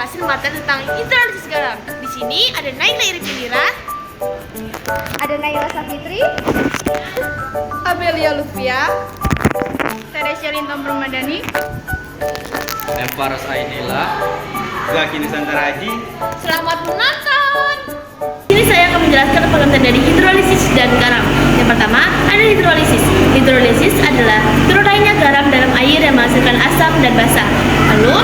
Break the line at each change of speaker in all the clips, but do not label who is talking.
berhasil materi tentang hidrolisis garam. Di sini ada Naila Irfindira, ada Naila Safitri,
Amelia Lutfia,
Teresia Lintong Permadani.
Faros Ainila, Zaki Nusantara Haji.
Selamat menonton. Ini saya akan menjelaskan pengertian dari hidrolisis dan garam. Yang pertama, ada hidrolisis. Hidrolisis adalah turunnya garam dalam air yang menghasilkan asam dan basa. Lalu,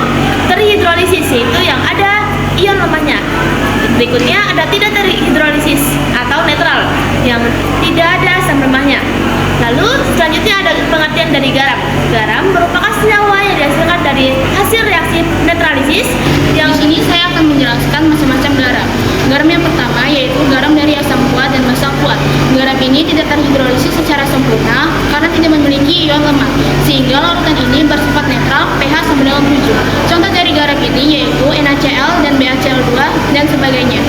terhidrolisis yaitu yang ada ion lemahnya. Berikutnya ada tidak terhidrolisis atau netral yang tidak ada asam lemahnya. Lalu selanjutnya ada pengertian dari garam. Garam merupakan senyawa yang dihasilkan dari hasil reaksi netralisis.
Di sini saya akan menjelaskan macam-macam garam. Garam yang pertama yaitu garam dari asam kuat dan basa kuat. Garam ini tidak terhidrolisis secara sempurna karena tidak memiliki ion lemah, sehingga larutan ini bersifat netral, pH sama dengan 7. Contoh dari garam ini yaitu NaCl dan BaCl2 dan sebagainya.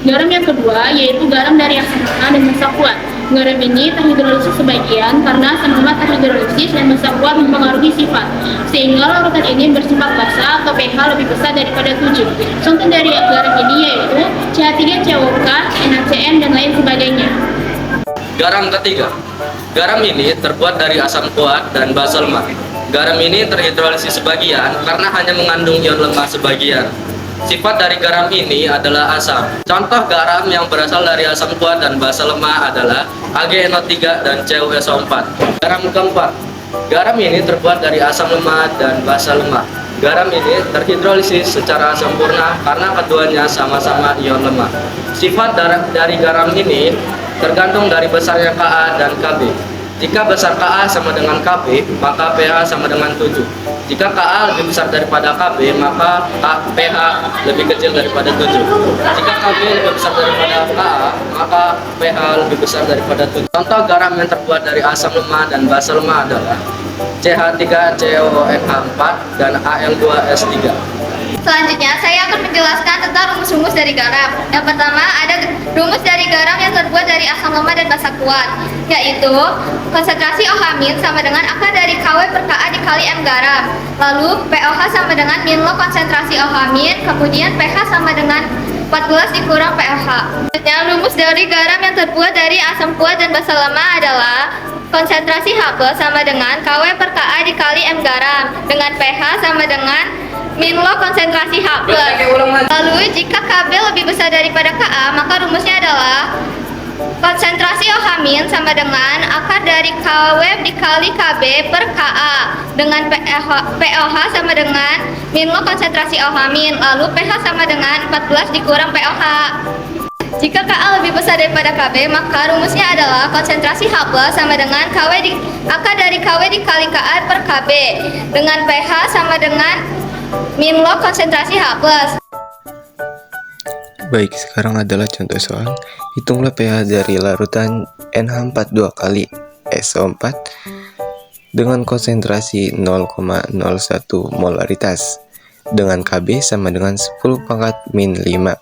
Garam yang kedua yaitu garam dari asam lemah dan basa kuat. Garam ini terhidrolisis sebagian karena asam lemah terhidrolisis dan basa kuat mempengaruhi sifat, sehingga larutan ini bersifat basa atau pH lebih besar daripada 7. Contoh dari garam ini yaitu CH3COK, NaCN, dan lain sebagainya.
Garam ketiga. Garam ini terbuat dari asam kuat dan basa lemah. Garam ini terhidrolisis sebagian karena hanya mengandung ion lemah sebagian. Sifat dari garam ini adalah asam. Contoh garam yang berasal dari asam kuat dan basa lemah adalah AgNO3 dan CuSO4. Garam keempat. Garam ini terbuat dari asam lemah dan basa lemah. Garam ini terhidrolisis secara sempurna karena keduanya sama-sama ion lemah. Sifat dari garam ini tergantung dari besarnya Ka dan Kb. Jika besar Ka sama dengan Kb, maka pH sama dengan 7. Jika Ka lebih besar daripada Kb, maka pH lebih kecil daripada 7. Jika Kb lebih besar daripada Ka, maka pH lebih besar daripada 7. Contoh garam yang terbuat dari asam lemah dan basa lemah adalah CH3CONH4 dan Al2S3.
Selanjutnya, saya akan menjelaskan tentang rumus-rumus dari garam. Yang pertama, ada rumus dari garam yang terbuat dari asam lemah dan basa kuat, yaitu konsentrasi OH- sama dengan akar dari Kw per Ka dikali M garam. Lalu, POH sama dengan min log konsentrasi OH-, kemudian pH sama dengan 14 dikurang POH. Selanjutnya, rumus dari garam yang terbuat dari asam kuat dan basa lemah adalah konsentrasi H+ sama dengan Kw per Ka dikali M garam dengan pH sama dengan min log konsentrasi H+. Lalu jika Kb lebih besar daripada Ka, maka rumusnya adalah konsentrasi OH- sama dengan akar dari Kw dikali Kb per Ka dengan POH sama dengan min log konsentrasi OH-, lalu pH sama dengan 14 dikurang POH. Jika Ka lebih besar daripada Kb, maka rumusnya adalah konsentrasi H+ sama dengan akar dari Kw dikali Ka per Kb dengan pH sama dengan min log konsentrasi H+.
Baik, sekarang adalah contoh soal. Hitunglah pH dari larutan NH4 2 kali SO4 dengan konsentrasi 0,01 molaritas dengan Kb sama dengan 10 pangkat min 5.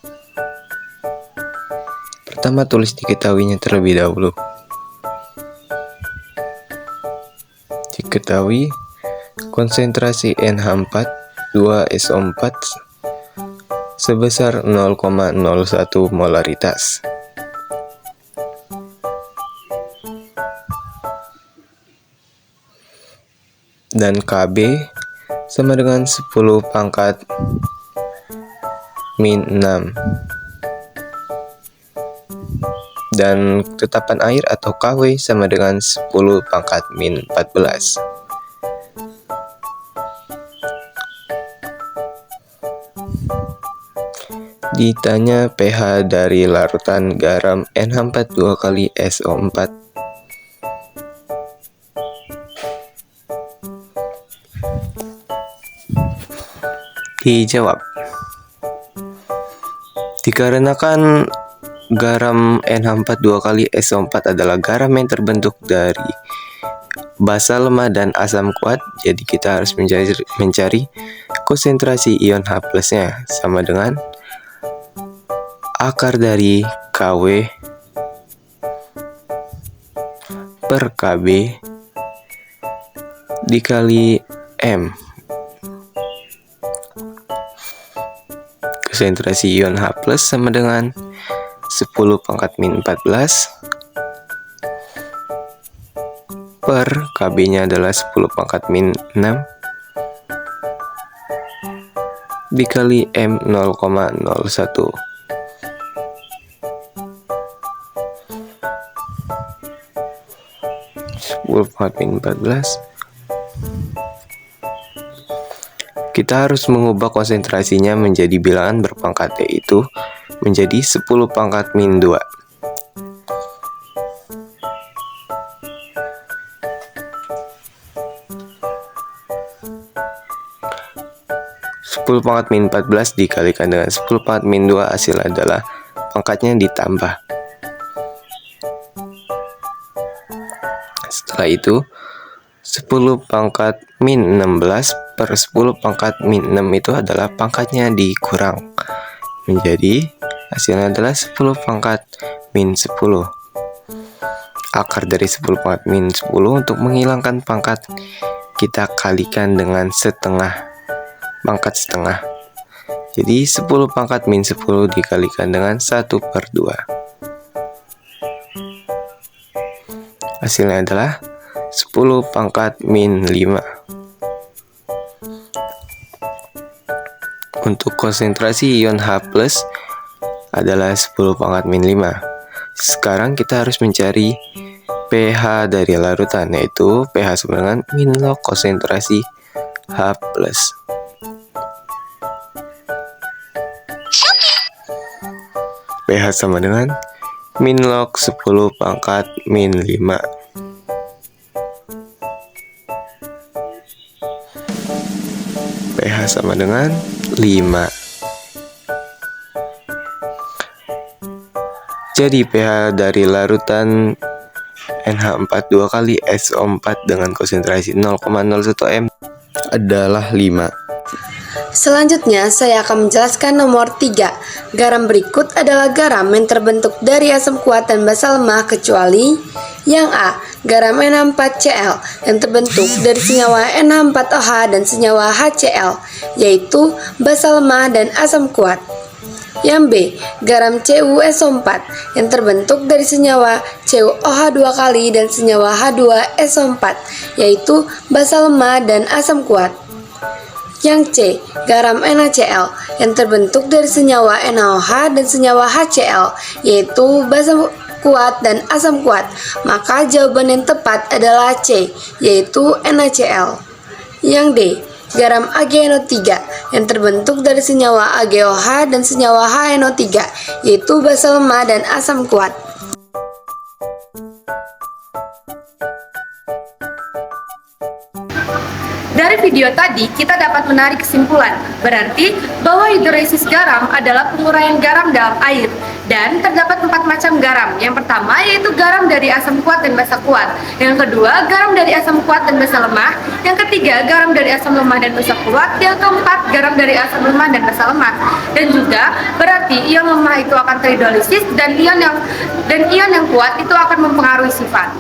Pertama, tulis diketahuinya terlebih dahulu. Diketahui konsentrasi NH4 2SO4 sebesar 0,01 molaritas. Dan Kb sama dengan 10 pangkat min 6. Dan tetapan air atau Kw sama dengan 10 pangkat min 14. Ditanya pH dari larutan garam NH4 2 kali SO4. Dijawab. Dikarenakan garam NH4 2 kali SO4 adalah garam yang terbentuk dari basa lemah dan asam kuat, jadi kita harus mencari konsentrasi ion H+-nya sama dengan akar dari Kw per Kb dikali M. konsentrasi ion H+ sama dengan 10 pangkat min 14 per Kb-nya adalah 10 pangkat min 6 dikali M 0,01. Min 14. Kita harus mengubah konsentrasinya menjadi bilangan berpangkat, yaitu menjadi 10 pangkat min 2. Pangkat min 14 dikalikan dengan 10 pangkat min 2, hasil adalah pangkatnya ditambah. Setelah itu 10 pangkat min 16 per 10 pangkat min 6 itu adalah pangkatnya dikurang, menjadi hasilnya adalah 10 pangkat min 10. Akar dari 10 pangkat min 10, untuk menghilangkan pangkat kita kalikan dengan setengah, pangkat setengah. Jadi 10 pangkat min 10 dikalikan dengan 1/2. Hasilnya adalah 10 pangkat min 5. Untuk konsentrasi ion H+ adalah 10 pangkat min 5. Sekarang kita harus mencari pH dari larutan, yaitu pH sama dengan min log konsentrasi H+. pH sama dengan min log 10 pangkat min 5. pH sama dengan 5. Jadi pH dari larutan NH4 2 kali SO4 dengan konsentrasi 0,01 M adalah 5.
Selanjutnya, saya akan menjelaskan nomor 3. Garam berikut adalah garam yang terbentuk dari asam kuat dan basa lemah kecuali yang A. Garam NH4Cl yang terbentuk dari senyawa NH4OH dan senyawa HCl, yaitu basa lemah dan asam kuat. Yang B. Garam CuSO4 yang terbentuk dari senyawa CuOH 2 kali dan senyawa H2SO4, yaitu basa lemah dan asam kuat. Yang C. Garam NaCl yang terbentuk dari senyawa NaOH dan senyawa HCl, yaitu basa kuat dan asam kuat. Maka jawaban yang tepat adalah C, yaitu NaCl. Yang D. Garam AgNO3 yang terbentuk dari senyawa AgOH dan senyawa HNO3, yaitu basa lemah dan asam kuat.
Dari video tadi, kita dapat menarik kesimpulan, berarti bahwa hidrolisis garam adalah penguraian garam dalam air, dan terdapat 4 macam garam. Yang pertama yaitu garam dari asam kuat dan basa kuat, yang kedua garam dari asam kuat dan basa lemah, yang ketiga garam dari asam lemah dan basa kuat, yang keempat garam dari asam lemah dan basa lemah. Dan juga berarti ion lemah itu akan terhidrolisis dan ion yang kuat itu akan mempengaruhi sifat.